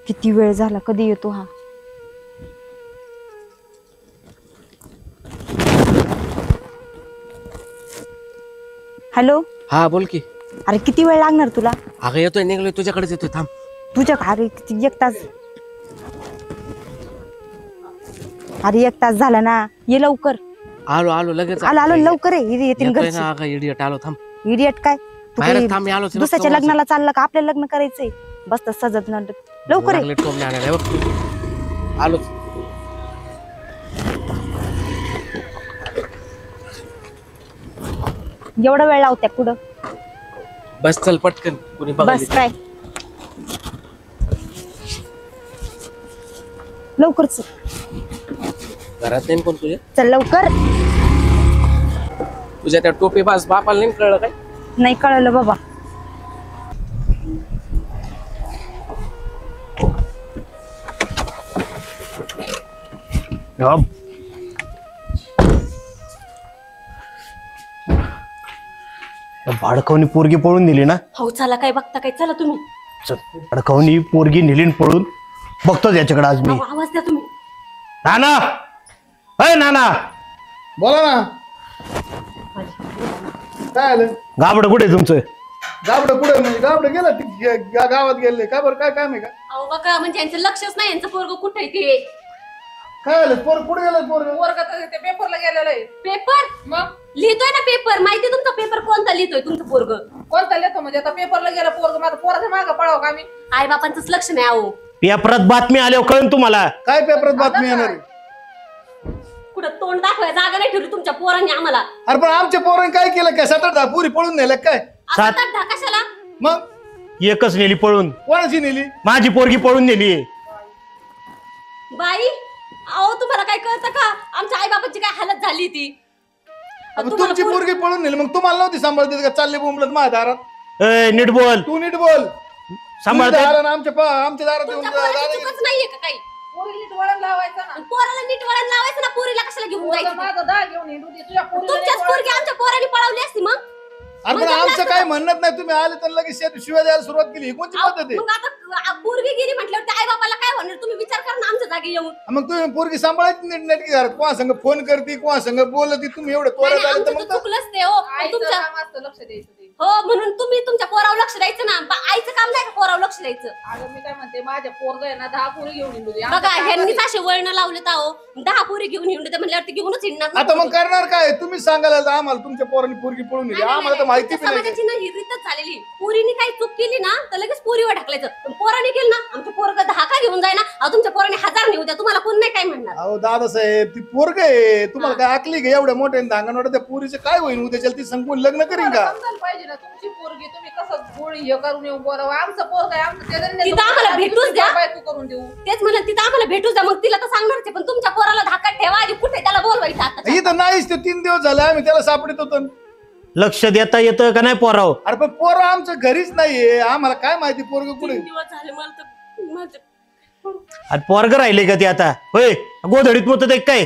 किती वेळ झाला, कधी येतो हा? हॅलो. हा बोल की. अरे किती वेळ लागणार तुला? अगं येतोय, निघलोय तुझ्याकडेच येतोय, थांब. तुझ्या अरे किती, 1 तास? अरे 1 तास झाला ना, ये लवकर. आलो आलो लगेच आलो लवकर येतील घरचे. ना. इडियट आलो, थांब. इडियट काय तू? बाहेरच थांब, मी आलो. दुसऱ्याच्या लग्नाला चाललं का? आपल्याला लग्न करायचंय. बसत सजत लवकर ये. आलो. एवढा वेळ लावत्या कुठं? बस चल पटकन, कुणी बस काय लवकर चल. घरात नाही कोण तुझ्या? चल लवकर. तुझ्या त्या टोपी बापाला नाही कळलं काय? नाही कळलं बाबा. भाडकवणी पोरगी पळून नेली ना. हो चला, काय बघता काय? चला तुम्ही. भाडकवणी पोरगी नेली पळून. बघतोच याच्याकडे आज मी. आवाज द्या तुम्ही. नाना, अय नाना, बोला ना. काय आलं? गाबड कुठे तुमचं? गाबड कुठे म्हणजे? गाबड गेला गावात गेले का? बरं काय काम आहे का? अहो बघा, म्हणजे यांचं लक्षच नाही, यांचं पोरग कुठे आहे ते. काय आलं? पोर कुठे गेलं? पोर ते पेपरला गेलेलं आहे. पेपर मग लिहितोय ना पेपर. माहिती तुमचा पेपर कोणता लिहितोय तुमचं पोरग? कोणता लिहितो म्हणजे? आता पेपरला गेला पोरग, माझा पोराच्या मागं पळाव का मी? आई बापांचंच लक्ष नाही. अहो पेपरात बातमी आल्यावर कळून तुम्हाला. काय पेपरात बातमी येणार? कुठं तोंड दाखवाय जागा नाही ठेवली तुमच्या पोरांनी आम्हाला. अरे पण आमच्या पोरांनी काय केलं? काय 7-8 पुरी पळून नेल्या काय? असं तर कशाला? मग एकच नेली पळून. कोणाची नेली? माझी पोरगी पळून नेली. बाई अहो, तुम्हाला काय कळतं का? आमच्या आई बाबांची काय हालत झाली ती. तुमची पोरगी पळून नेली, मग तुम्हाला नव्हती सांभाळते का? चालले बोंबलत माझ्या दारात. नीट बोल. तू नीट बोल. सांभाळते. आमच्या दारात येऊन नाहीये का काही? पोरी नीट वळण लावायचं ना. पोराला नीट वळण लावायचं ना. पोरीला कशाला घेऊन जायचं? माझा दहा घेऊन हिंडू दे. तुझ्या तुमच्याच पोरगी आमच्या पोरांनी पळवली असती मग. अरे पण आमचं काय म्हणत नाही. तुम्ही आले तर लगेच शिवाय द्यायला सुरुवात केली. ही कोणती पद्धत आहे? मग आता पोरगी गेली म्हटल्यावर आई बाबाला काय होणार? तुम्ही विचार करा ना आमच्या जागी येऊन. मग तुम्ही पोरगी सांभाळायची नीट नेटकी घरात. कोणा संग फोन करते, कोणा संग बोलती. तुम्ही एवढं तोरत आले तर मग चुकलंच ते. हो तुमच्या लक्ष द्यायचं ते. हो म्हणून तुम्ही तुमच्या पोरावर लक्ष द्यायचं ना. आईचं काम नाही का पोरावर लक्ष द्यायचं? अगं मी काय म्हणते, माझ्या पोरग आहे ना 10 पोरी घेऊन हिंडू दे. बघा ह्यांनीच असे वळण लावले तर अहो 10 पोरी घेऊन हिंडू दे म्हणल्यावर घेऊनच हिंडणार ना. आता मग करणार काय? तुम्ही सांगायला आम्हाला तुमच्या पोरांनी पोरगी पळून नेली. आम्हाला तर माहिती पण नाही. समाजाची ना ही रीतच झालेली. पोरीने काही चूक केली ना तर लगेच पोरीवर ढकलायचं. पण पोराने केलं ना, आमचं पोरग 10 का घेऊन जाय ना. अहो तुमच्या पोराने 1000 नेऊ द्या, तुम्हाला कोण नाही काय म्हणणार. अहो दादासाहेब, ती पोरग आहे. तुम्हाला काय आकली का? एवढ्या मोठ्या धांगणवाड्या त्या पोरीचं काय होईल उद्या? ती संपून लग्न करीन का? समजायला पाहिजे ना, तुमची पोरगी तुम्ही कसं गोळी हे करून येऊ बोलावं. आमचं पोरग आहे, आमचं तिथं आम्हाला भेटूच द्या. बायको करून देऊ. तेच म्हणलं तिथं आम्हाला भेटूच द्या. मग तिला तर सांगणारच. पण तुमच्या पोराला धाकात ठेवा आधी. कुठे त्याला बोलवायचं आता? इथं नाहीच. ते 3 दिवस झाले आम्ही त्याला सापडत होतो. लक्ष देता येतं का नाही पोराव? अरे पण पोरं आमचं घरीच नाहीये. आम्हाला काय माहिती पोरग कुठे? 3 दिवस झाले मला तर माझं. आणि पोरग राहिले का ते आता? होय गोधडीत होत ते काय?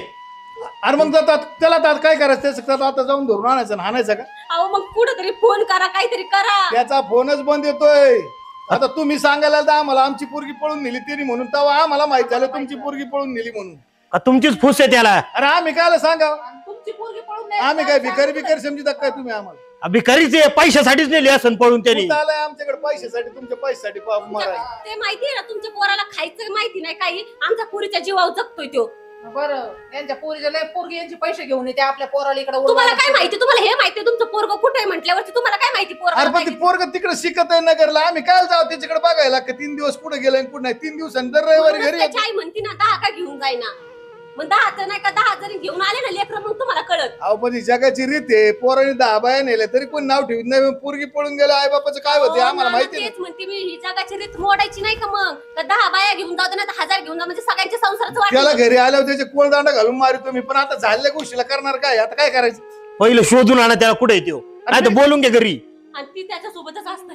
अरे मग जातात त्याला आता काय करायचं? त्याचं आता जाऊन धरून आणायचं ना, आणायचं का? अहो मग कुठेतरी फोन करा, काहीतरी करा. त्याचा फोनच बंद येतोय. आता तुम्ही सांगायला तर आम्हाला आमची पोरगी पळून नेली त्यांनी म्हणून, तेव्हा आम्हाला माहित झालं तुमची पोरगी पळून नेली म्हणून. का तुमचीच फुस आहे त्याला? अरे आम्ही कायला सांगा? तुमची पोरगी पळून नाही. आम्ही काय भिकारी समजतात काय तुम्ही आम्हाला? भिकारीच आहे. पैशासाठीच नेली असं पळून त्यांनी. आलाय आमच्याकडे पैशासाठी, तुमच्या पैशासाठी मारायला. ते माहितीये ना तुमच्या पोराला खायचं माहिती नाही काही. आमच्या पोरीच्या जीवावर जगतोय तो. बरं, यांच्या पोरीच्या लय पोरगी यांची पैसे घेऊन येते आपल्या पोराला इकडे. तुम्हाला काय माहिती? तुम्हाला हे माहिती तुमचं पोरग कुठे आहे म्हटल्यावरती तुम्हाला काय माहिती? अरे पण ती पोरग तिकडे शिकत आहे नगरला. आम्ही काय जाऊ त्याच्याकडे बघायला? 3 दिवस कुठे गेलाय कुठे नाही? 3 दिवसांनी दर रविवारी घरी येतो. आई म्हणती ना 10 का घेऊन जाय ना. मग 10 नाही का 10 जरी घेऊन आले ना लेकर मग तुम्हाला कळत. अहो पण ही जगाची रीत आहे. पोरांनी 10 बाया नेल्या तरी कोण नाव ठेवत नाही. पोरगी पळून गेला आई बापाचं काय होते आम्हाला माहिती नाही. तेच म्हणते मी, ही जगाची रीत मोडायची नाही का? मग 10 बाया घेऊन जाऊ ना 1000 घेऊन जा म्हणजे सगळ्यांच्या संसाराचं त्याला घरी आल्यावर त्याचे कोळदांडा घालून मारतो तुम्ही. पण आता झालेल्या गोष्टीला करणार काय? आता काय करायचं? पहिलं शोधून आणा त्याला कुठे येतो. नाही तर बोलून घे घरी. आणि ती त्याच्या सोबतच असतं.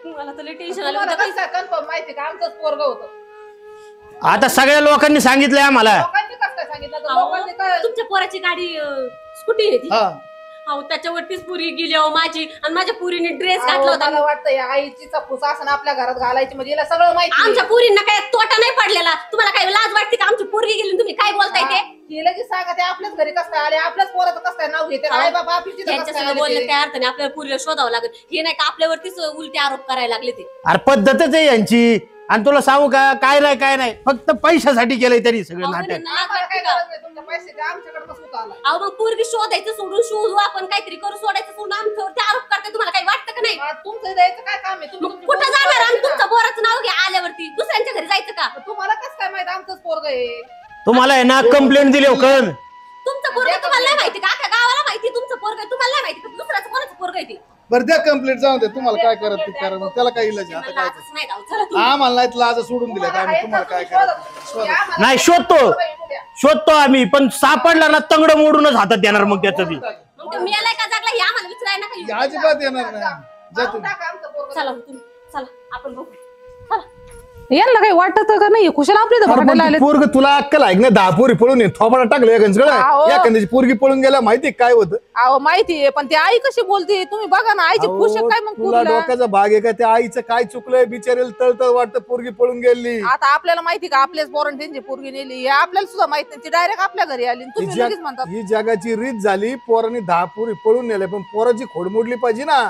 मला तर लय टेन्शन आलं तुम्हाला होतं. कसं कन्फर्म माहिती का आमचंच पोरग होतं? आता सगळ्या लोकांनी सांगितलंय आम्हाला. लोकांनी कसं काय सांगितलं? तर लोकांनी काय तुमच्या पोराची गाडी स्कूटी आहे ती. हा अहो त्याच्यावरतीच पुरी गेली अहो माझी, आणि माझ्या पुरीने ड्रेस घातला अहो, होता. मला वाटतं या आईची चपूस असं आपल्या घरात घालायची म्हणजे हिला सगळं माहिती आमच्या पुरींना काय तोटा नाही पडलेला. तुम्हाला काय लाज वाटते का आमची पोरगी गेली आणि तुम्ही काय बोलताय ते? हे लगेच सांगा ते आपल्याच घरी कसं काय आले, आपल्याच पोराचं कसं काय नाव घेते, आई बाबा आपली तिथं कसं काय त्यांच्यासंग आले बोलले ते? त्या अर्थाने आपल्याला पुरीला शोधावं लागेल. हे नाही का आपल्यावरतीच उलटे आरोप करायला लागले ते. अरे पद्धतच आहे यांची. आणि तुला सांगू का, काय नाही फक्त पैशासाठी केलंय त्यांनी सगळं अहो, नाटक. त्यांना लाज आम्हाला वाटते काय का? गरज नाही तुमच्या पैशाची, आमच्याकडे कसं होतं आला. अहो मग पोरगी शोधायचं सोडून शोधू आपण काहीतरी करू, सोडायचं सोडून आमच्यावरती आरोप करते. तुम्हाला काही वाटतं का नाही? मग तुमचं द्यायचं काय काम आहे? तुम्ही मग तुमची कुठं पोरगी जाणार आणि बघायची ना. तुमचं बोराचं नाव घ्या आल्यावरती दुसऱ्यांच्या घरी जायचं का? तुम्हाला कसं काय माहित आमचंच पोरग आहे? तुम्हाला आहे ना कंप्लेंट दिली कळ. तुमचं पोरग तुम्हाला नाही माहिती का? अख्ख्या गावाला माहिती तुमचं पोरग आहे. तुम्हाला नाही माहिती का दुसऱ्याचं कोणाचं पोरग आहे ते? बरं द्या कंप्लीट जाऊ दे. तुम्हाला काय करत ते करा मग. त्याला काय इलाज आहे? आता काय लाजच नाही राव. चला तुम्ही. आम्हाला नाही लाज सोडून दिल्या काय आम्ही तुम्हाला काय करायचं? नाही शोधतो आम्ही, पण सापडला ना तंगड मोडूनच हातात देणार मग त्याचं बी. मग ते मिळालाय का जागला हे आम्हाला विचारायला नका येऊ. अजिबात येणार नाही. जा तुम्ही. चला तुम्ही चला आपण बघू. यांना काही वाटत का नाही? खुशाला आपल्या इथं भांडायला आले. पोरग तुला अक्कल आहे ना? 10 पोरी पळून थोपाडा टाकलं अहो. एखाद्याची पोरगी पळून गेल्या माहिती काय होतं? अहो माहितीये, पण ती आई कशी बोलते तुम्ही बघा ना. आईची अहो, खुश काय मग तुला पुरीला? डोक्याचा भाग आहे का? त्या आईचं काय चुकलंय बिचारेल तळतळ वाटतं पोरगी पळून गेली. आता आपल्याला माहिती का आपल्याच पोरांनी त्यांची पोरगी नेली? हे आपल्याला सुद्धा माहित नाही. ती डायरेक्ट आपल्या घरी आली आणि तुम्ही लगेच म्हणतात. ही जगाची रीत झाली. पोरांनी 10 पोरी पळून नेल्या, पण पोराची खोड मोडली पाहिजे ना.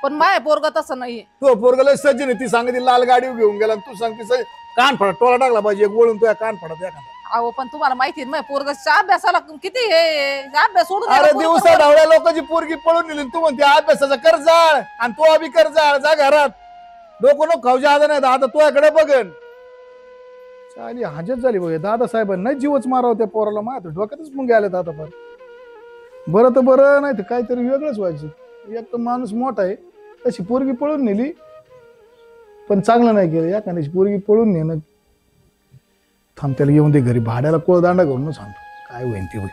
पण माय पोरग तसं नाहीये. तो पोरगला सज्जन आहे. ती सांगते लाल गाडी घेऊन गेला, तू सांगते कान फडा टोला टाकला पाहिजे एक वळून तुझ्या कान फडा एखादा. अहो पण तुम्हाला माहिती आहे पोरगाच्या अभ्यासाला किती हे अभ्यास सोडून अरे द्यायला दिवसा पोरगं- ढवळ्या लोकांची पोरगी पळून नेली, तू म्हणते अभ्यासाचा कर जाळ आणि तो अभि कर जाळ. जा घरात डोकं नको खाऊच्या आता नाही आता तुझ्याकडे बघन. चाली हजत झाली बघ दादा साहेबांना नाही जीवच मारावं त्या पोराला. माझ्या डोक्यातच मुंगे आले आता फार. बरं तर बरं नाही तर काहीतरी वेगळंच व्हायचं. एक तर माणूस मोठा आहे, तशी पोरगी पळून नेली पण चांगलं नाही केलं. एखाद्याची पोरगी पळून नेणं. थांब त्याला येऊन दे घरी, भाड्याला कोळदांडा करून सांगतो काय होईन ते होईल.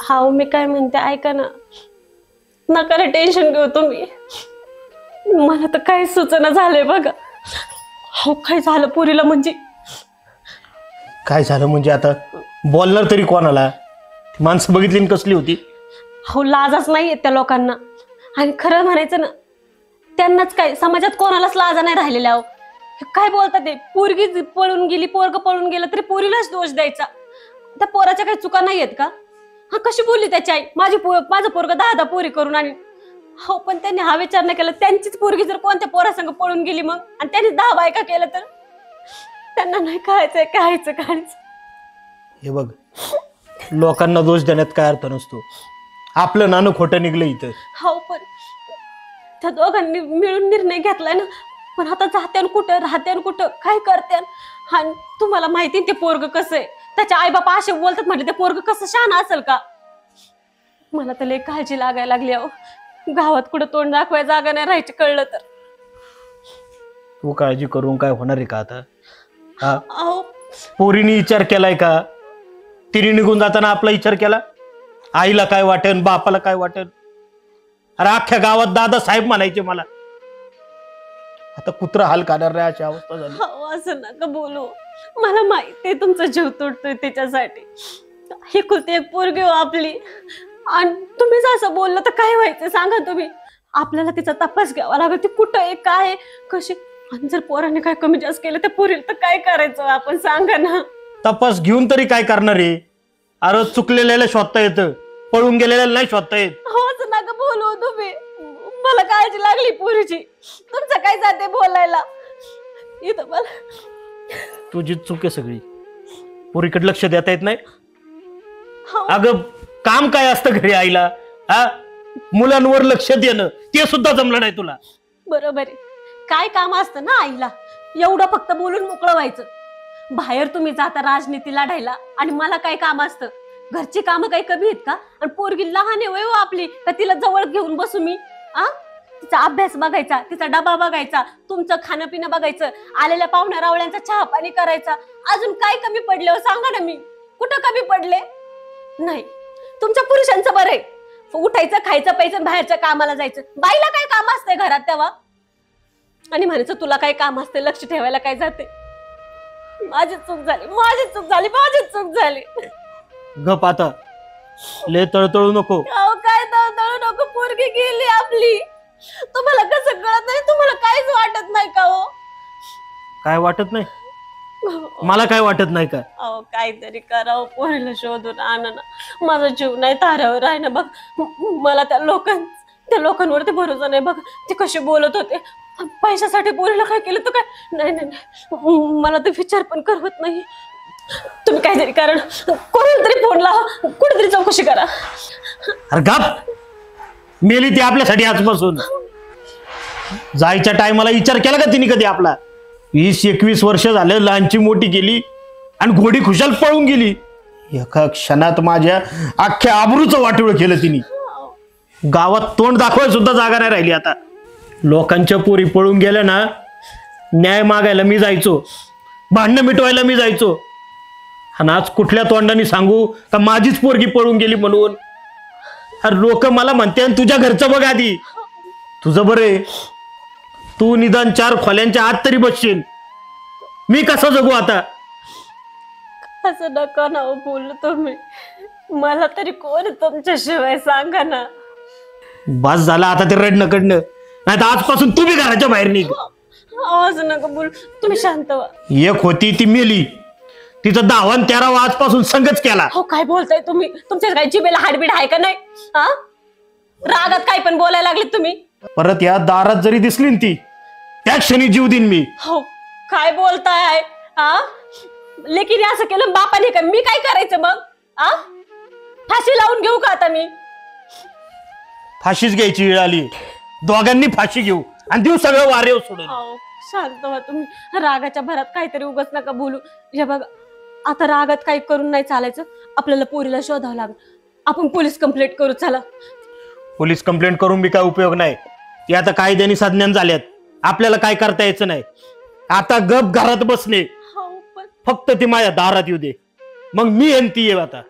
हा मी काय म्हणते ऐका ना, नका रे टेन्शन घेऊ तुम्ही. मला तर काही सूचना झालंय बघा. हो काय झालं पुरीला म्हणजे? काय झालं म्हणजे आता बोलणार तरी कोणाला? ती माणसं बघितली आणि कसली होती? हो लाजच नाही येत त्या लोकांना. आणि खरं म्हणायचं ना, त्यांनाच काय समाजात कोणालाच लाजा नाही राहिलेल्या. अहो हे काय बोलतात ते? पोरगी पळून गेली, पोरग पळून गेलं तरी पोरीलाच दोष द्यायचा. त्या पोराच्या काही चुका नाही आहेत का? हा कशी बोलली त्याची आई? माझं पोरग 10 पोरी करून आणि हो पण त्यांनी हा विचार नाही केला. त्यांचीच पोरगी जर कोणत्या पोरासंग पळून गेली मग आणि त्यांनी 10 बायका केलं तर त्यांना नाही कळायचंय कायचं. हे बघ, लोकांना दोष देण्यात काय अर्थ नसतो. आपलं नाणं खोटं निघलं इथं. हो पण त्या दोघांनी मिळून निर्णय घेतलाय ना. पण आता जात्यान कुठं राहत्यान कुठं काय करत्यान? आणि तुम्हाला माहिती ते पोरग कसं आहे? त्याच्या आई बापा असे बोलतात म्हटले ते पोरग कसं शहाणं असेल का? मला तर लय काळजी लागायला लागली. अहो गावात कुठं तोंड दाखवायला जागा नाही राहायची कळलं तर. तू काळजी करून काय होणार आहे का आता? हा अहो पोरीने विचार केलाय का? तिने निघून जाताना आपला विचार केला? आईला काय वाटेल, बापाला काय वाटेल? अरे अख्ख्या गावात दादा साहेब म्हणायचे मला. आता कुत्रा हाल करणार नाही अशी अवस्था झाली. हो असं नका बोलू. मला माहिती आहे तुमचा जीव तुटतोय त्याच्यासाठी. ही कुलती एक पोरगी हो आपली. आणि तुम्हीच असं बोललं तर काय व्हायचं सांगा तुम्ही? आपल्याला तिचा तपास घ्यावा लागेल. ती कुठं आहे काय आहे कशी. आणि जर पोराने काय कमी जास्त केलं तर पोरीला तर काय करायचं आपण सांगा ना? तपास घेऊन तरी काय करणार आहे? अरे चुकलेल्याला शोधता येतं, पळून गेलेल्याला नाही शोधता येत. हो असं नका बोलू तुम्ही. मला काळजी लागली पोरीची. तुमचं काय जाते बोलायला इथं मला. तुझी चूक आहे सगळी. पोरीकडे लक्ष देता येत नाही. हो. अगं काम काय असतं घरी आईला? हा मुलांवर लक्ष देणं ते सुद्धा जमलं नाही तुला. बरोबर आहे. काय काम असतं ना आईला? एवढं फक्त बोलून मोकळं व्हायचं. बाहेर तुम्ही जाता राजनीती लढायला आणि मला काय काम असतं? घरची कामं काही कमी आहेत का? आणि पोरगी लहान आहे वय हो आपली का तिला जवळ घेऊन बसू मी? तिचा अभ्यास बघायचा, तिचा डबा बघायचा, तुमचं खाणं पिणं बघायचं, आलेल्या पाहुण्या रावळ्यांचा चहा पाणी करायचा. अजून काय कमी पडले हो सांगा ना? मी कुठं कमी पडले? नाही. तुमच्या पुरुषांचं बरं आहे. उठायचं, खायचं, प्यायचं, बाहेरच्या कामाला जायचं. बाईला काय काम असतंय घरात तेव्हा? आणि म्हणायचं तुला काय काम असते, लक्ष ठेवायला काय जाते? माझी चूक झाली. गप आता. ले तळतळू नको. अहो काय तळतळू नको, पोरगी गेली आपली. तुम्हाला कसं कळत नाही? तुम्हाला काहीच वाटत नाही का हो? काय वाटत नाही? मला काय वाटत नाही का? अहो काहीतरी करावं, पोरीला शोधून आणा ना. माझा जीव नाही तारावर आहे ना. बघ मला त्या लोकांवरती भरोसा नाही. बघ ते कसे बोलत होते, पैशासाठी पोरीला काय केलं तर काय. नाही नाही नाही, मला ते विचार पण करवत नाही. तुम्ही काहीतरी कारण कोणाला तरी फोन लावा, कुठेतरी चौकशी करा. अरे गप, मेली ती आपल्यासाठी आजपासून. जायच्या टायमाला विचार केला का तिने कधी आपला? 20-21 वर्ष झालं, लहानची मोठी केली आणि घोडी खुशाल पळून गेली. एका क्षणात माझ्या अख्ख्या आबरूचं वाटोळ केलं तिने. गावात तोंड दाखवायला सुद्धा जागा नाही राहिली आता. लोकांच्या पोरी पळून गेल्या ना, न्याय मागायला मी जायचो, भांडणं मिटवायला मी जायचो. आणि आज कुठल्या तोंडाने सांगू का माझीच पोरगी पळून गेली म्हणून? अरे लोक मला म्हणते तुझ्या घरचं बघ आधी. तुझं बरे, तू निदान 4 खोल्यांच्या आत तरी बसशील. मी कसं जगू आता? असं नका ना बोलू तुम्ही. मला तरी कोण तुमच्याशिवाय सांगा ना. बस झालं आता ते रडणं कडणं. नाही तर आजपासून तू बी घराच्या बाहेर निघ. आवाज नका बोल, तुम्ही शांत व्हा. एक होती ती मेली, तिचं 10 आणि 13 आजपासून संगच केला. हो काय बोलताय तुम्ही? तुमच्या काय जिभेला हाडबीड आहे का नाही? हा, रागात काय पण बोलायला लागले तुम्ही. परत या दारात जरी दिसली ना ती, त्या क्षणी जीव देईन मी. हो काय बोलताय? हा, लेकिन असं केलं बापाने का? मी काय करायचं मग? हा, फाशी लावून घेऊ का आता मी? फाशीच घ्यायची वेळ आली. दोघांनी फाशी घेऊ आणि देऊ सगळं वारेव सोडून. शांत व्हा तुम्ही. रागाच्या भरात काहीतरी उगाच नका बोलू. हे बघा, आता रागात काही करून नाही चालायचं. आपल्याला पोरीला शोधावं लागेल. आपण पोलीस कंप्लेंट करू. चला. पोलीस कंप्लेंट करून बी काय उपयोग नाही. ती आता कायद्याने संज्ञान झाल्यात. आपल्याला काय करता यायचं नाही. आता गप घरात बसणे. फक्त ती माझ्या दारात येऊ दे, मग मी येईन ती येऊ. आता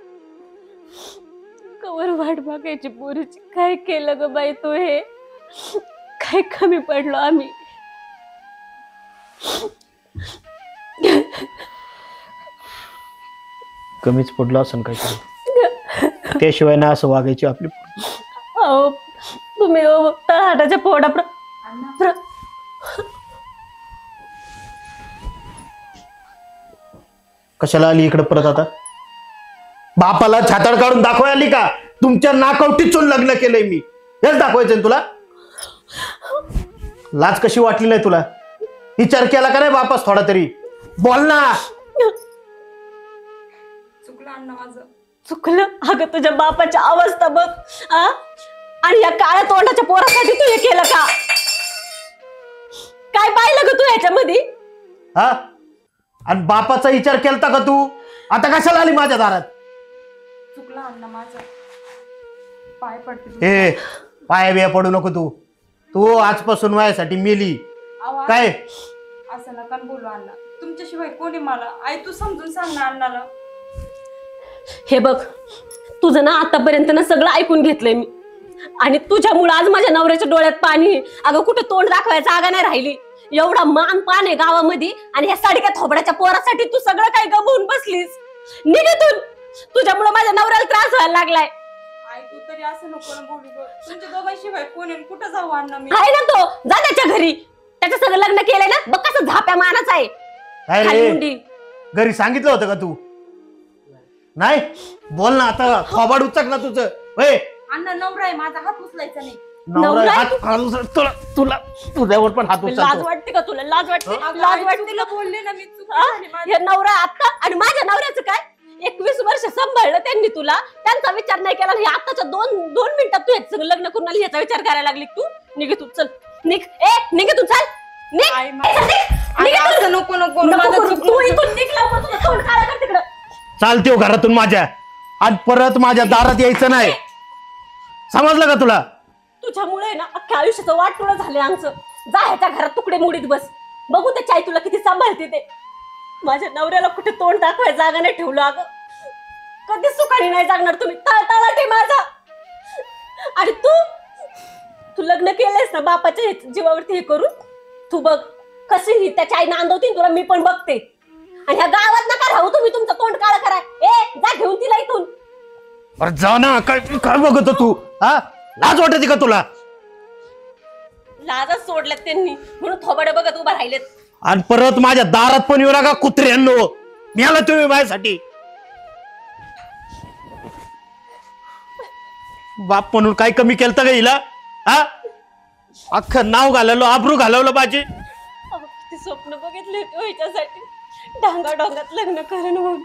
कवर वाट बघायची पोरीची. काय केलं ग बाई तू? हे काय कमी पडलो आम्ही? कमीच पडलो असं काय? त्याशिवाय ना असं वागायची आपली. अहो तुम्ही तळहाटाच्या पोडा कशाला आली इकडे परत आता? बापाला छातड काढून दाखवाय आली का? तुमच्या नाकावटीचून लग्न केलंय मी, हेच दाखवायचं तुला? लाज कशी वाटली नाही तुला? विचार केला का नाही बापास थोडा तरी? बोल ना. चुकलं अण्णा माझं. चुकलं? अगं तुझ्या बापाची अवस्था बघ. आणि या काळ्या तोंडाच्या पोरासाठी तू हे केलं का? काय पाहिलं ग तू याच्यामध्ये? हा, आणि बापाचा विचार केलता का तू? आता कशाला आली माझ्या दारात? चुकलं अण्णा माझं, पाय पडते. ए, पाया बिया पडू नको तू. तू आजपासून माझ्यासाठी मेली. काय असं नका बोलू अण्णा. तुमच्याशिवाय कोणी मला? आई तू समजून सांग ना अण्णाला. हे बघ, तुझं ना आतापर्यंत ना सगळं ऐकून घेतलंय मी. आणि तुझ्यामुळे आज माझ्या नवऱ्याच्या डोळ्यात पाणी. अगं कुठं तोंड दाखवायचं जागा नाही राहिली. एवढा मान पान आहे गावामध्ये आणि ह्या साडक्या थोबड्याच्या पोरासाठी तू सगळं काही गमवून बसलीस. निघेतून. तुझ्यामुळे माझ्या नवऱ्याला त्रास व्हायला लागलाय. आई तू तरी असं नको ना बोलू ग. तुमच्या दोघांशिवाय कोणी? कुठं जाऊ अण्णा मी? आहे ना तो, जा त्याच्या घरी. त्याचं सगळं लग्न केलंय ना, बघ कसं झाप्या मानाचा आहे. काय खाली रे? मुंडी. घरी सांगितलं होतं का तू? नाही बोल ना आता. खोबाड उचक ना तुझं. अण्णा नवरा आहे माझा, हात उचलायचा नाही. नवरा हात तुला तुला तुझ्यावर पण हात लाज उचलतो. वाटते का तुला? लाज वाटते? अगं, लाज आई वाटते चुकलं का? बोलले ना मी. चुकलं हा? झाली माझी. हे नवरा आता आणि माझ्या नवऱ्याचं काय? 21 वर्ष सांभाळलं त्यांनी तुला. त्यांचा विचार नाही केला. हे आताच्या दोन मिनिटात तू याचं लग्न करून आली याचा विचार करायला लागली तू. निघे तू, चल निघ. निघे तू, चल निघ. आई निघ असं नको नको. नको माझं करू. चुकलं. तू इथून निघला मग तुझं तोंड काळं कर तिकडं. चालते हो घरातून माझ्या, आणि परत माझ्या दारात यायचं नाही. समजलं का तुला? तुझ्यामुळे ना अख्ख्या आयुष्याचं वाटोळं झालंय आमचं. जा ह्याच्या घरात तुकडे मोडीत बस. बघू त्याची आई तुला किती सांभाळते ते. माझ्या नवऱ्याला कुठे तोंड दाखवायला जागा नाही ठेवलं. अगं कधीच सुखाने नाही जागणार तुम्ही. तळतळाट आहे माझा. आणि तू लग्न केलंयस ना बापाच्या जीवावरती हे करून. तू बघ कशी त्याच्या आई नांदवतील तुला. मी पण बघते. आणि ह्या गावात नका राहू तुम्ही. तुमचं तोंड काळं करा. जा घेऊन तिला इथून. अरे जा ना, काय काय बघत तू? हा, लाज वाटते का तुला? लाजच सोडल्यात त्यांनी म्हणून थोबाडे बघत उभा राहिलेत. आणि परत माझ्या दारात पण येऊ नका कुत्र्यांनो. मिळाला तुम्ही माझ्यासाठी. बाप म्हणून काय कमी केलं का हिला? हा, अख्खं नाव घालवलं, आबरू घालवलं माझे. अहो, किती स्वप्न बघितले होते ह्याच्यासाठी, डांगा डोंगात लग्न करून म्हणून.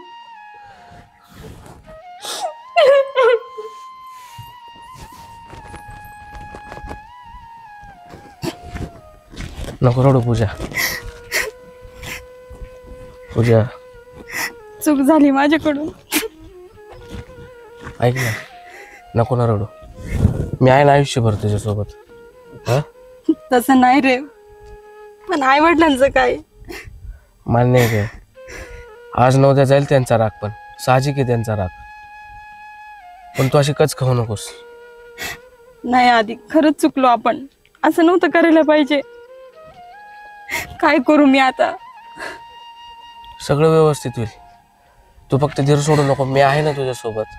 नको रडू पूजा. पूजा चूक झाली माझ्याकडून. ऐक ना, नको ना रडू. मी आहे ना आयुष्यभर तुझ्यासोबत. हा, तसं नाही रे, पण आई वडिलांचं काय? मान्य आहे काय? आज न उद्या जाईल त्यांचा राग, पण साहजिक आहे त्यांचा राग. पण तू अशी कच खाऊ नकोस. नाही आधी खरंच चुकलो आपण, असं नव्हतं करायला पाहिजे. काय करू मी आता? सगळं व्यवस्थित होईल. तू फक्त धीर सोडू नको. मी आहे ना तुझ्यासोबत.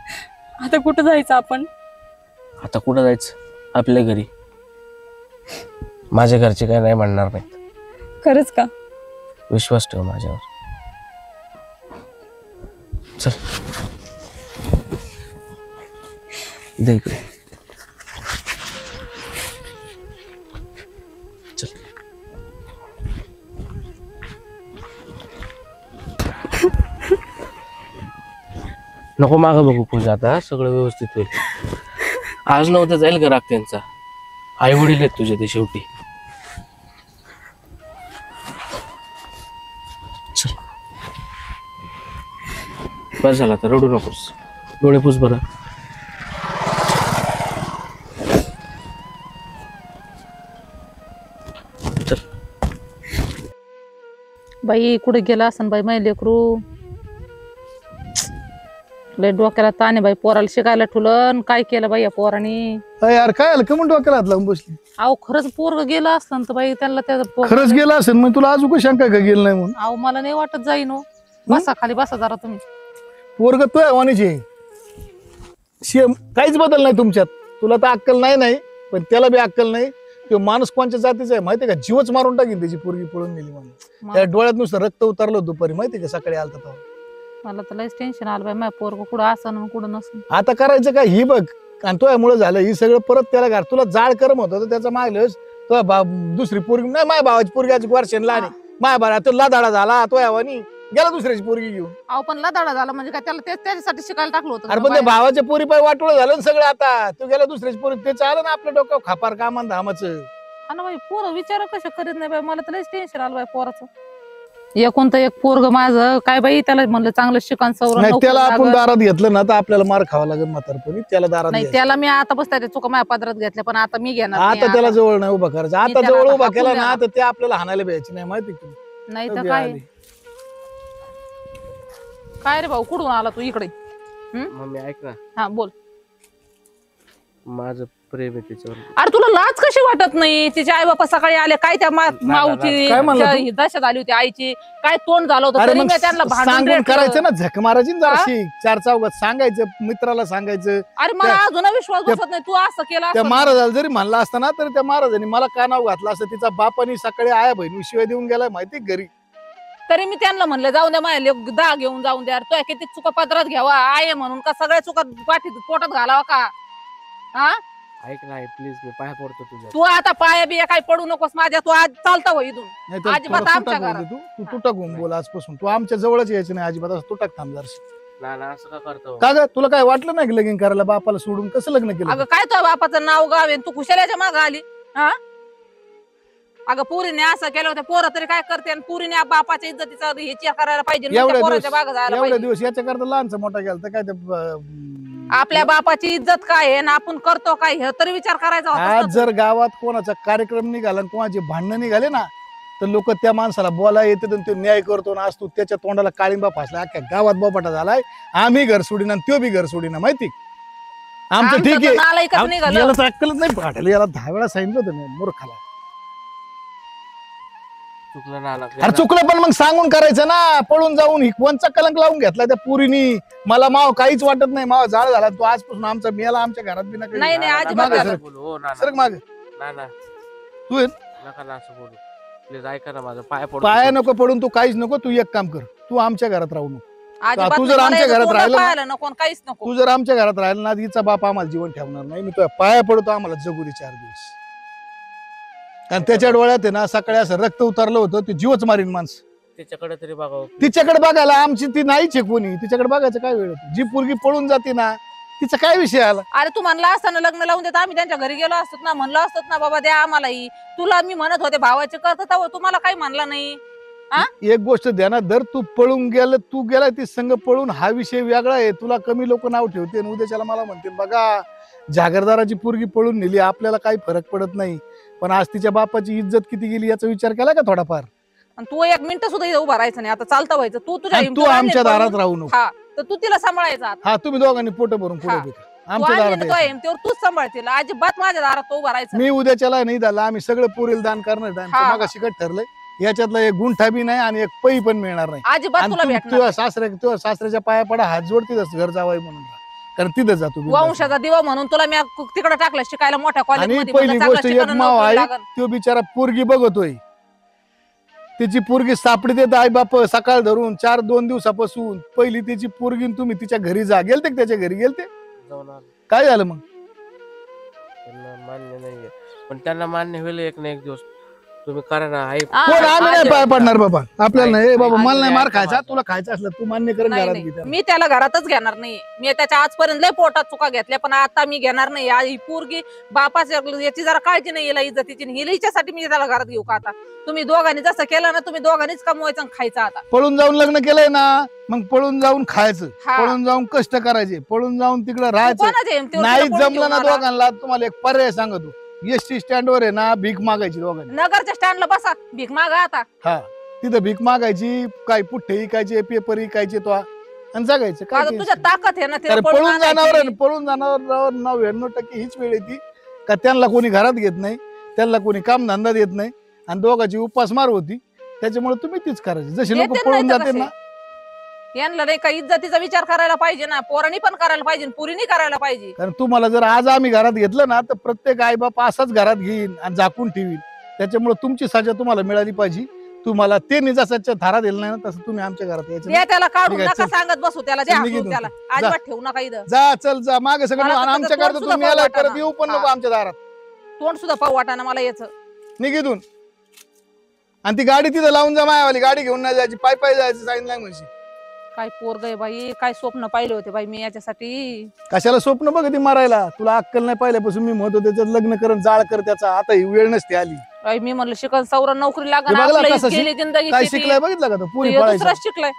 आता कुठं जायचं आपण? आता कुठं जायचं? आपल्या घरी. माझ्या घरचे काय नाही म्हणणार नाहीत. खरंच का? विश्वास ठेव माझ्यावर. चल दे इकडे. चल. नको मागं बघू पूजा. आता सगळं व्यवस्थित होईल. आज नव्हतं जाईल का राग त्यांचा? आई वडील आहेत तुझे ते शेवटी. चल बस झाला, तर रडू नकोस. डोळे पुस बरं. चल. बाई कुठे गेला असं बाई माझे लेकरू. लय डोक्याला ताणे बाई. पोराला शिकायला ठुलन काय केलं बाई या पोराने. यार काय आलं कमून डोक्याला हात लावून बसली? अहो खरंच पोरग गेलं असतं तर बाई त्यांना त्या खरंच गेला असेल मग तुला अजून शंका का गेलं नाही म्हणून? अहो मला नाही वाटत जाईन हो. बसा खाली बसा जरा तुम्ही. पोरग तो वाणीचे सेम, काहीच बदल नाही तुमच्यात. तुला तर अक्कल नाही पण त्याला बी अक्कल नाही. तो माणूस कोणत्या जातीचा आहे माहितीये का? जीवच मारून टाकीन त्याची पोरगी पळून गेली म्हणून. त्या डोळ्यात नुसतं रक्त उतरलं दुपारी माहितीये का? सकाळी आलता तेव्हा. मला तर लयच टेन्शन आलं बाई. माझ्या पोरग कुठं असं कुठं नसून. आता करायचं काय? ही बघ, आणि तो यामुळे झालं ही सगळं. परत त्याला घाल. तुला जाळ करम होतं तर त्याचा मागलंच तो दुसरी पोरगी नाही. माझ्या भावाची पोरगी आज वर्षांना आणि माझ्या भावा तो लादाडा झाला. तो यावानी गेला दुसऱ्याची पोरगी घेऊन. अहो पण लदाडा झाला म्हणजे काय? त्याला त्याच्यासाठी शिकायला टाकलं होतं अरे पण त्या भावाच्या पोरी पाय वाटोळ झालं ना सगळं. आता तो गेला दुसऱ्याची पोरी. ते चालं ना आपल्या डोक्यावर खापार कामान धामाचं. हा ना बाई. पोरं विचार कशा करीत नाही बाई. मला तर लयच टेन्शन आलं बाई पोराचं. एकोणतं एक पोरग माझं काय बाई. त्याला म्हणलं चांगलं शिकण सवरण. नाही त्याला आपण दारात घेतलं ना तर आपल्याला मार खावा लागेल म्हातारपणी. त्याला दारात नाही घ्यायचं. त्याला मी आता बस त्याच्या चुका माझ्या पदरात घेतल्या पण आता मी घेणार नाही. आता त्याला जवळ नाही उभा करायचं. आता त्याला जवळ आता उभा हाकून केला ना द्यावा. तर ते आपल्याला हाणायला भ्यायची नाही माहिती का? नाही तर काय रे भाऊ कुठून आला तू इकडे? मम्मी ऐक ना, हा बोल. माझं प्रेम आहे त्याच्यावर. अरे तुला लाज कशी वाटत नाही? तिचे आई बापा सकाळी आले काय त्या माऊची काय म्हणला तू? दशा आली होती आईची. काय तोंड झालं होतं अरे तरी मग मी त्यांना भांडण सांगून रेटलं. करायचं ना. झक मारायची ना हा? जराशी. चार चौघात सांगायचं, मित्राला सांगायचं. अरे मला त्या- अजून विश्वास बसत नाही. तू असं केलं त्या असं. महाराजाला जरी म्हणला असताना तरी त्या महाराजांनी मला का नाव घातलं असं. तिचा बापानी सकाळी आया बहिणी शिवाय देऊन गेलाय माहिती घरी. तरी मी त्यांना म्हणलं जाऊन द्या माझ्या दहा घेऊन जाऊन द्या. तो किती चुका पदरात घ्यावा आहे म्हणून का सगळ्या चुका पाठीत पोटात घालावा का? हा ऐक ना प्लीज, मी पाया पडतो तुझ्या. तू आता पाया बिया काही पडू नकोस माझ्या. तू आज चालता हो इथून. नाही तर अजिबात थोडं आमच्या तुटक घरात. बोल तू तुटक होऊन बोल आजपासून. तू आमच्या जवळच यायचं नाही अजिबात. असं तुटक थांब जराशी. ना ना असं का करतो? का ग तुला काय वाटलं नाही की लगीन करायला? बापाला सोडून कसं लग्न केलं? अगं काय तो बापाचं नाव गाव आहे तू खुशाल्याच्या माग आली. हा अगं पुरीने असं केलं होतं. पोरं तरी काय करते आणि पुरीने बापाच्या इज्जतीचा ह्याची करायला पाहिजे. मग त्या एवढ्या पोराच्या दिवस मागं जायला एवढ्या पाहिजे. दिवस याच्या करता लहानचा मोठा गेला तर काय ते आपल्या बापाची इज्जत काय आहे ना आपण करतो काय हे तरी विचार करायचा होता ना आज तू. जर गावात कोणाचा कार्यक्रम निघाला आणि कोणाचे भांडणं निघाले ना तर लोक त्या माणसाला बोलायला येतात आणि तो न्याय करतो ना. आज तू त्याच्या तोंडाला काळिंबा फासला. अख्ख्या गावात बोपाटा झालाय. आम्ही घर सोडीना आणि तो बी घर सोडीना माहिती. आमचं आमचं ठीक तर नालायकच आहे. निघालं. याला तर अक्कलच नाही. भाटायला याला 10 वेळा सांगितलं होतं मी. मूर्खाला. चुकलं नाना अरे चुकलं पण मग सांगून करायचं ना. पळून जाऊन हिकवणचा कलंक लावून घेतला त्या पुरीनी. मला माव काहीच वाटत नाही, माव जाळ झाला तो आजपासून आमचा मेला आमच्या घरात बी नका नाही, येऊ. अजिबात मागं नका सर. बोलू हो नाना. सर माग नाना तू आहे? नका ना असं बोलू प्लीज, ऐका ना माझं पाय पडतो. पाया नको पडून तू काहीच नको. तू एक काम कर, तू आमच्या घरात राहू नको. अजिबात तू जर नाही. मला आमच्या याचं घरात तोंड राहिलं ना- पाहायला नको आणि काहीच नको. तू जर आमच्या घरात राहिला ना, हिचा बाप आम्हाला जीवन ठेवणार नाही. मी तुझ्या पाया पडतो, आम्हाला जगू दे 4 दिवस. आणि त्याच्या डोळ्यात आहे ना सकाळी असं रक्त उतरलं होतं, ते जीवच मारीन माणसं. त्याच्याकडे तरी बघावं. तिच्याकडे बघायला आमची ती नाहीच आहे कोणी. तिच्याकडे बघायचं काय वेळ होती? जी पोरगी पळून जाते ना, तिचा काय विषय आला? अरे तू म्हणला असताना लग्न लावून देत आम्ही त्यांच्या घरी गेलो असतो ना, म्हणलं असतं ना बाबा द्या आम्हालाही. तुला मी म्हणत होते भावाचे करत तुम्हाला काही म्हणला नाही. एक गोष्ट ध्यानात धर, तू पळून गेलं, तू गेला ती संघ पळून, हा विषय वेगळा आहे. तुला कमी लोक नाव ठेवते आणि उद्याच्याला मला म्हणते बघा जागीरदाराची पोरगी पळून नेली, आपल्याला काही फरक पडत नाही. पण आज तिच्या बापाची इज्जत किती गेली याचा विचार केला का थोडाफार? आणि तू 1 मिनिट सुद्धा इथं उभा राहायचं नाही. आता चालता व्हायचं. तू तुझ्या आणि तू हिमतीवर आमच्या आणले दारात पळून. राहू नको. हा तर तू तिला सांभाळायचा आता. हा तुम्ही दोघांनी पोट भरून पुढे हा. बेटा. तू आमच्या आणली दारात ना तो यायचं. हिमतीवर तूच सांभाळतील. अजिबात माझ्या दारात तो उभा राहायचा. मी उद्याच्याला नाही झाला, आम्ही सगळं पुरेल दान करणार आहे. हा. मागा शिकत ठरलंय, याच्यातला एक गुंठा बी नाही आणि एक पै पण मिळणार नाही. अजिबात आणि तुला तू भेटणार तुझ्या सासऱ्याच्या पाया पडा, हात जोड, तिथंच घर जावाय म्हणून राहा. कारण तिथं जातो वंशाचा दिवा म्हणून तुला मी तिकडे टाकलं शिकायला मोठ्या आणि कॉलेजमध्ये. पहिली गोष्ट एक माव आहे, तो बिचारा पोरगी बघतोय, त्याची पोरगी सापडी देत आई बाप सकाळ धरून 2 दिवसापासून. पहिली त्याची पोरगी तुम्ही तिच्या घरी जा. गेलते का त्याच्या घरी? गेलते. जाऊन आलो. काय झालं मग? त्यांना मान्य नाहीये, पण त्यांना मान्य होईल एक ना एक दिवस. तुम्ही करा ना. आई कोण आम्ही नाही पाय पडणार बाबा, आपल्याला नाही. ए बाबा नाही, मला नाही मार नाही, खायचा, नाही. तुला खायचं असलं तू मान्य करून नाही, घरात नाही. घे त्याला. मी त्याला घरातच घेणार नाही. मी त्याच्या आजपर्यंत लय पोटात चुका घेतल्या, पण आता मी घेणार नाही. ही पोरगी बापाच्या याची जरा काळजी नाही हिला इज्जतीची. हिच्यासाठी मी त्याला घरात घेऊ का आता? तुम्ही दोघांनी जसं केलं ना, तुम्ही दोघांनीच कमवायचं आणि खायचं आता. पळून जाऊन लग्न केलंय ना, मग पळून जाऊन खायचं, हा. पळून जाऊन कष्ट करायचे, पळून जाऊन तिकडे तू राहायचं. कोणाच्या हिमतीवर नाही तिला पळून जमलं ना घेऊन आला? दोघांना, तुम्हाला एक पर्याय सांगतो. एसटी स्टँडवर आहे ना, भीक मागायची दोघांनी. नगरच्या स्टँडला बसा, भीक मागा आता. हा तिथं भीक मागायची, काय पुठ्ठे इकायचे, पेपर इकायचे तो आणि जगायचं. काय आता tension? तुझ्या ताकद आहे ना तिला अरे पळून पळून जाणार आणायची. पळून जाणार 99% हीच वेळ येते का त्यांना कोणी घरात घेत नाही, त्यांना कोणी काम धंदा देत नाही आणि दोघांची उपासमार होती. त्याच्यामुळे तुम्ही तीच करायची. जशी लोक देते पळून नाही तर जाते कसे? ना, यांना नाही का इज्जतीचा विचार करायला पाहिजे ना. पोरांनी पण करायला पाहिजे, पुरीनी करायला पाहिजे. कारण तुम्हाला जर आज आम्ही घरात घेतलं ना, तर प्रत्येक आई बाप असाच घरात घेईन आणि झाकून ठेवीन. त्याच्यामुळे तुमची सजा तुम्हाला मिळाली पाहिजे. तुम्हाला ते निजासाच्या धारा दिला नाही ना, तसं तुम्ही आमच्या घरात यायचं नाही. द्या त्याला काढून ठीक आहे, नका चल. सांगत बसू त्याला. द्या चल, हाकलून निघितून. त्याला. जा. अजिबात ठेवू नका इथं. जा चल जा मागे सगळं मला आणि तर आमच्या तोंड घरात सुद्धा तुम्ही यायला पाहू परत वाटाणा. येऊ पण नको हा. आमच्या दारात. तोंड सुद्धा पाहू वाटाना मला याचं. निघितून. आणि ती गाडी तिथं लावून जा, मायावाली गाडी घेऊन नाही जायची, पाय पाय जायचं सांगितलं म्हणजे. काय पोरग आहे बाई, काय स्वप्न पाहिले होते बाई मी याच्यासाठी. कशाला स्वप्न बघ ती मारायला? तुला अक्कल नाही पाहिल्यापासून मी म्हणतो त्याच्यात लग्न करून जाळ कर त्याचा. आता ही वेळ नसते आली. बाई मी म्हणलं शिकन सौरा नोकरी हे लागणार. बघला आपलं कसं गेली जिंदगी काय शेती. शिकलाय बघितलं का तो? पुरी हे पळायचा. दुसराच शिकलाय.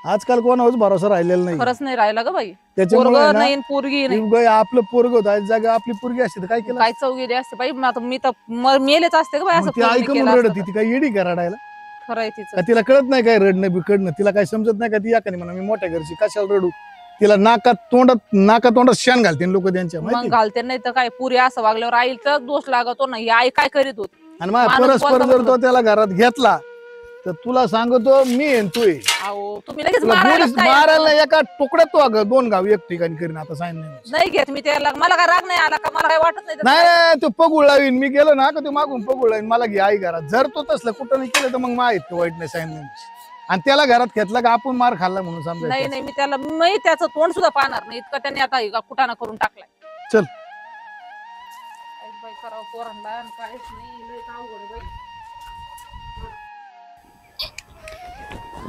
आजकाल कोणावर भरोसा राहिलेला नाही. खरंच नाही राहिला ग बाई. पोरग त्याच्यामुळे ना नाही पोरगी नाही. उगाच आपलं पोरग होतं, आज जागा आपली पोरगी असते तर काय केलं? काय चव गेली असते बाई. आता मी तर मेलेच असते ग बाई. मग असं ती पोरीने ऐकून केलं रडत असतं ती काय येडी का रडायला? तर. खरं आहे तिचं. का तिला कळत नाही काय रडणं बिकडणं? तिला काय समजत नाही का? ती याकाने म्हणा मी मोठ्या घरची, कशाला रडू? तिला नाका तोंडात शान घालते लोक त्यांच्या, मग माहिती? घालते नाही तर काय. पुरी असं वागल्यावर आईला दोष लागतो ना. ही आई काय करीत होती. आणि माझ्या माणूस परस्पर बोलता जर तो त्याला घरात घेतला तर तुला सांगतो मी येईन तू ये. अहो तुम्ही लगेच तुला मारायला गोडीच काय? मारायला एका तुकड्यात तो अगं 2 गाव एक ठिकाणी करीन. आता सांगितलं नाही घेत मी त्याला. मला काय राग नाही आला का? मला काय वाटत नाही. नाही, तो पगुळ लावीन. मी गेलो ना का तू मागून पगुळ लावीन, मला घे आई घरात. जर तो तसलं कुठं नाही केलं तर मग माहित वाईट नाही सांगितलं. आणि त्याला घरात घेतला का आपण मार खाल्ला म्हणून नाही समजायचं. नाही मी त्याला मी त्याचं तोंड सुद्धा पाहणार नाही. इतकं त्याने आता कुटाणा करून टाकलाय. चल. काय बाई करावं पोरांना आणि काहीच नाही. लय अवघड आहे बाई.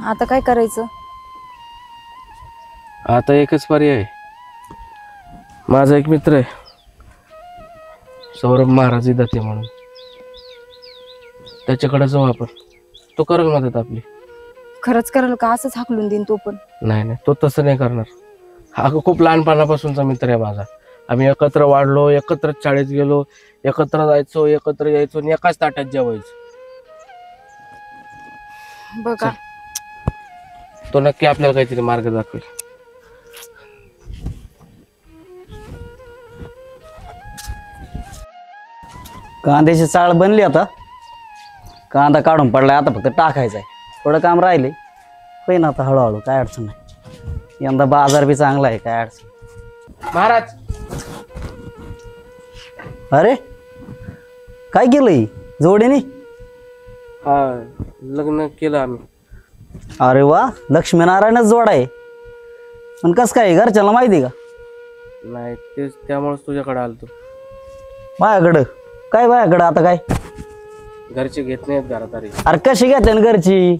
आता काय करायचं? आता एकच पर्याय आहे. माझा एक मित्र आहे सौरभ महाराज दत्ते म्हणून, त्याच्याकडे जाऊ आपण. तो करेल मदत आपली. खरंच कराल का? असंच हाकलून देईन तो पण? नाही तो तसं नाही करणार. हा खूप लहानपणापासूनचा मित्र आहे माझा. आम्ही एकत्र वाढलो, एकत्र शाळेत गेलो, एकत्र जायचो, एकत्र यायचो आणि एकाच ताटात जेवायचो. बघा तो नक्की आपल्याला काहीतरी मार्ग दाखवेल. कांद्याची चाळ बनली आता. कांदा काढून पडलाय, आता फक्त टाकायचा आहे. थोडं काम राहिले होईन आता हळूहळू, काय अडचण नाही. यंदा बाजार बी चांगला आहे, काय अडचण. महाराज अरे काय केलंय जोडीने? हा लग्न केलं आम्ही. अरे वा, लक्ष्मीनारायणच जोड आहे. पण कस काय घरच्याला माहिती का? नाही तेच त्यामुळेच तुझ्याकडे आलतो. माझ्याकडं काय? माझ्याकडं आता काय? घरचे घेत नाहीत घरात. अरे अरे कशी घेते ना घरची?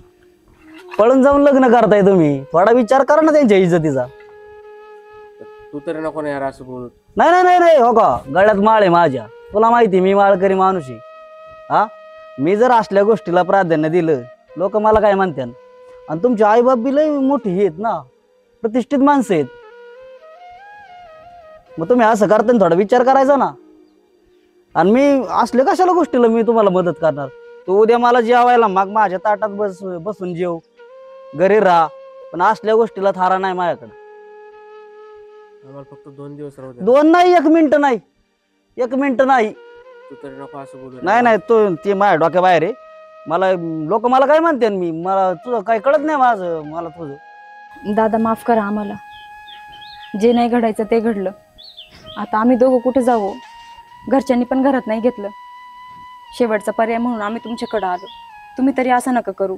पळून जाऊन लग्न करताय तुम्ही, थोडा विचार करा ना त्यांच्या इज्जतीचा. तू तरी नको ना यार असं बोलत. नाही नाही नाही नाही, हो का, गळ्यात माळ आहे माझ्या, तुला माहिती मी माळकरी माणूस आहे. हा, मी जर असल्या गोष्टीला प्राधान्य दिलं लोक मला काय म्हणतात. आणि तुमचे आईबाप बी लय मोठी आहेत ना, प्रतिष्ठित माणसं आहेत. मग तुम्ही असं करताना थोडा विचार करायचा ना. आणि मी असल्या कशाला गोष्टीला मी तुम्हाला मदत करणार? तू उद्या मला जेवायला माग, माझ्या ताटात बसून जेव, घरी राहा, पण असल्या गोष्टीला थारा नाही माझ्याकडे. आम्हाला फक्त 2 दिवस राहू दे. 2 नाही, 1 मिनिट नाही, 1 मिनिट नाही. तू तरी नको असं बोलू. नाही नाही, तो ते माझ्या डोक्या बाहेर आहे. मला लोक मला काय म्हणते, मी मला तुझं काही कळत नाही माझं, मला तुझं. दादा माफ करा आम्हाला, जे नाही घडायचं ते घडलं. आता आम्ही दोघं कुठे जाऊ? घरच्यांनी पण घरात नाही घेतलं. शेवटचा पर्याय म्हणून आम्ही तुमच्याकडे आलो. तुम्ही तरी असं नका करू.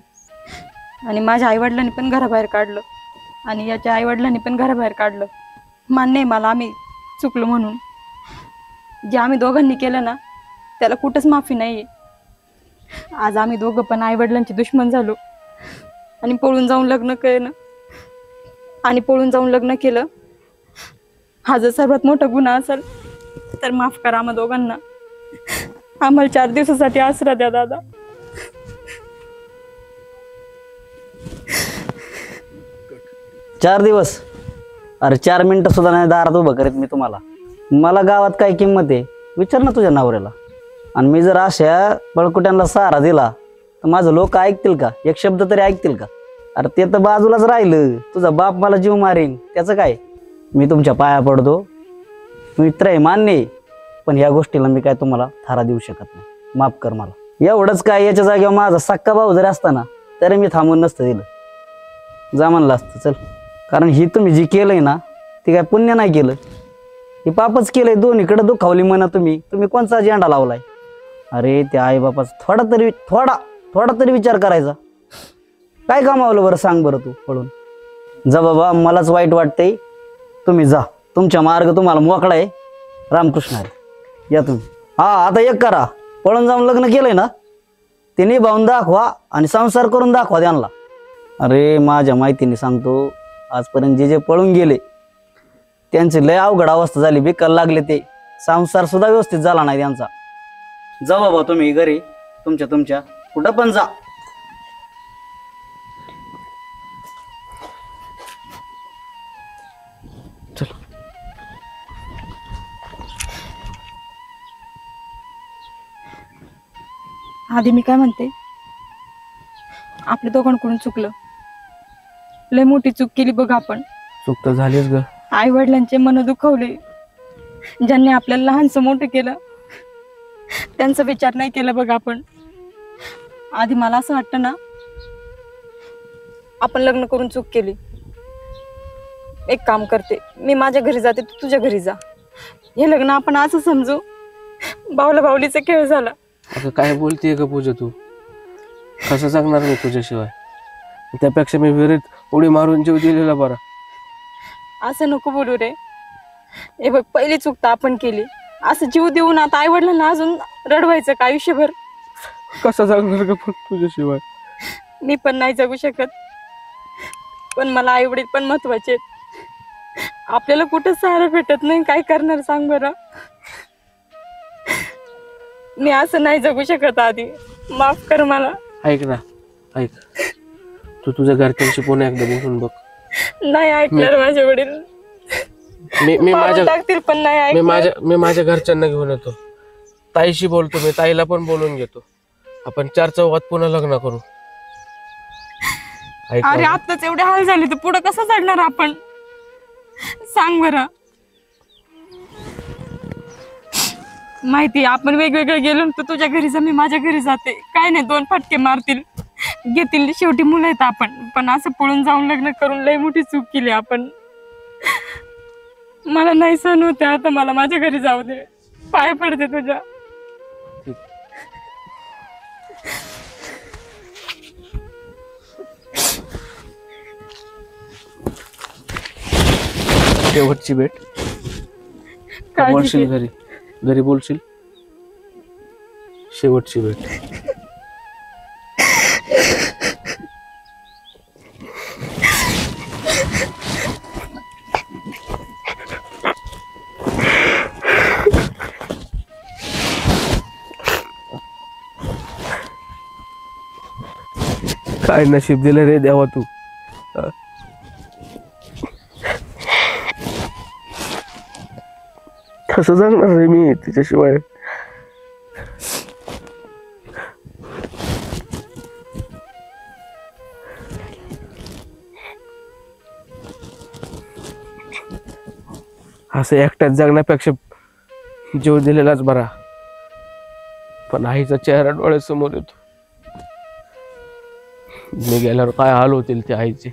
आणि माझ्या आईवडिलांनी पण घराबाहेर काढलं, आणि याच्या आईवडिलांनी पण घराबाहेर काढलं. मान्य आहे मला, आम्ही चुकलो म्हणून. जे आम्ही दोघांनी केलं ना त्याला कुठंच माफी नाही आहे. आज आम्ही दोघं पण आईवडिलांचे दुश्मन झालो आणि पळून जाऊन लग्न केलं. हा जर सर्वात मोठा गुन्हा असेल तर माफ करा आम्हा दोघांना. आम्हाला 4 दिवसासाठी आसरा द्या दादा. 4 दिवस? अरे 4 मिनिटं सुद्धा नाही दारात उभं करीत मी तुम्हाला. मला गावात काय किंमत आहे विचार ना तुझ्या नवऱ्याला. आणि मी जर अशा बळकुट्यांना सहारा दिला तर माझं लोक ऐकतील का? एक शब्द तरी ऐकतील का? अरे ते तर बाजूलाच राहिलं, तुझा बाप मला जीव मारेन त्याचं काय? मी तुमच्या पाया पडतो, मित्र आहे मान्य आहे, पण ह्या गोष्टीला मी काय तुम्हाला थारा देऊ शकत नाही. माफ कर मला. एवढंच काय, याच्या जागेवर माझा सक्का भाऊ जरी असता ना तरी मी थांबून नसतं दिलं, जा म्हणलं असतं चल. कारण ही तुम्ही जी केलंय ना ती काय पुण्य नाही केलं, ही पापच केलंय. दोन्हीकडे दुखावली म्हणा तुम्ही कोणचा झेंडा लावलाय? अरे त्या आई बापाचा थोडा तरी विचार करायचा. काय कामावलं बरं सांग बरं तू पळून? जा बाबा, मलाच वाईट वाटतंय, तुम्ही जा, तुमच्या मार्ग तुम्हाला मोकळा आहे. रामकृष्ण आहे, या तुम्ही. हा आता एक करा, पळून जाऊन लग्न केलंय ना ते निभावून दाखवा आणि संसार करून दाखवा त्यांना. अरे माझ्या माहितीने सांगतो, आजपर्यंत जे पळून गेले त्यांची लय अवघड अवस्था झाली, बेकार लागले ते, संसार सुद्धा व्यवस्थित झाला नाही त्यांचा. जा बाबा तुम्ही घरी, तुमच्या कुठं पण जा. चल. आधी मी काय म्हणते, आपल्या दोघांकडून चुकलं, लय मोठी चूक केली बघ आपण. चूक तर झालीच ग. आई वडिलांचे मन दुखवले, ज्यांनी आपल्याला लहानसं मोठं केलं त्यांचा विचार नाही केला बघ आपण. आधी मला असं वाटतं ना, आपण लग्न करून चूक केली. एक काम करते, मी माझ्या घरी जाते, तू तुझ्या घरी जा. हे लग्न आपण असं समजू बावला बावलीचा खेळ झाला. अगं काय बोलतेय ग पूजा तू? कसं सांगणार मी तुझ्याशिवाय? त्यापेक्षा मी विहिरीत उडी मारून जीव दिलेला बरा. असं नको बोलू रे. हे बघ, पहिली चूक तर आपण केली, असं जीव देऊन आता आई वडिलांना अजून रडवायचं का आयुष्यभर? कसं सांगणार ग पण तुझ्याशिवाय? मी पण नाही जगू शकत, पण मला आई वडील पण महत्वाचे आहेत. आपल्याला कुठं सहारा भेटत नाही, काय करणार सांग बरं? मी असं नाही जगू शकत. आधी माफ कर मला. ऐक ना, ऐक, तू तुझ्या घरच्यांशी पुन्हा एकदा बोलून बघ. नाही ऐकणार माझे वडील, मी माझ्या टाकतील पण नाही ऐकणार. मी माझ्या घरच्यांना घेऊन येतो, ताईशी बोलतो, मी ताईला पण बोलून घेतो. आपण 4 चौघात पुन्हा लग्न करू. ऐक अरे ना. आताच एवढे हाल झाले तर पुढे कसं चढणार आपण सांग बरं? माहिती आपण वेगवेगळे गेलो तर तुझ्या घरी जा, मी माझ्या घरी जाते. काय नाही, 2 फटके मारतील, घेतील. शेवटी मुलं आहेत आपण. पण असं पळून जाऊन लग्न करून लय मोठी चूक केली आपण. मला नाही सहन होते आता, मला माझ्या घरी जाऊ दे. पाय पडते तुझ्या. शेवटची भेट. काळजी बोलशील घे. घरी बोलशील शेवटची भेट. काय नशीब दिलं रे देवा तू. कसं जगणार रे मी तिच्याशिवाय. असं एकट्यात जगण्यापेक्षा जीव दिलेलाच बरा. पण आईचा चेहरा डोळ्यासमोर येतो. मी गेल्यावर काय हाल होतील त्या आईचे.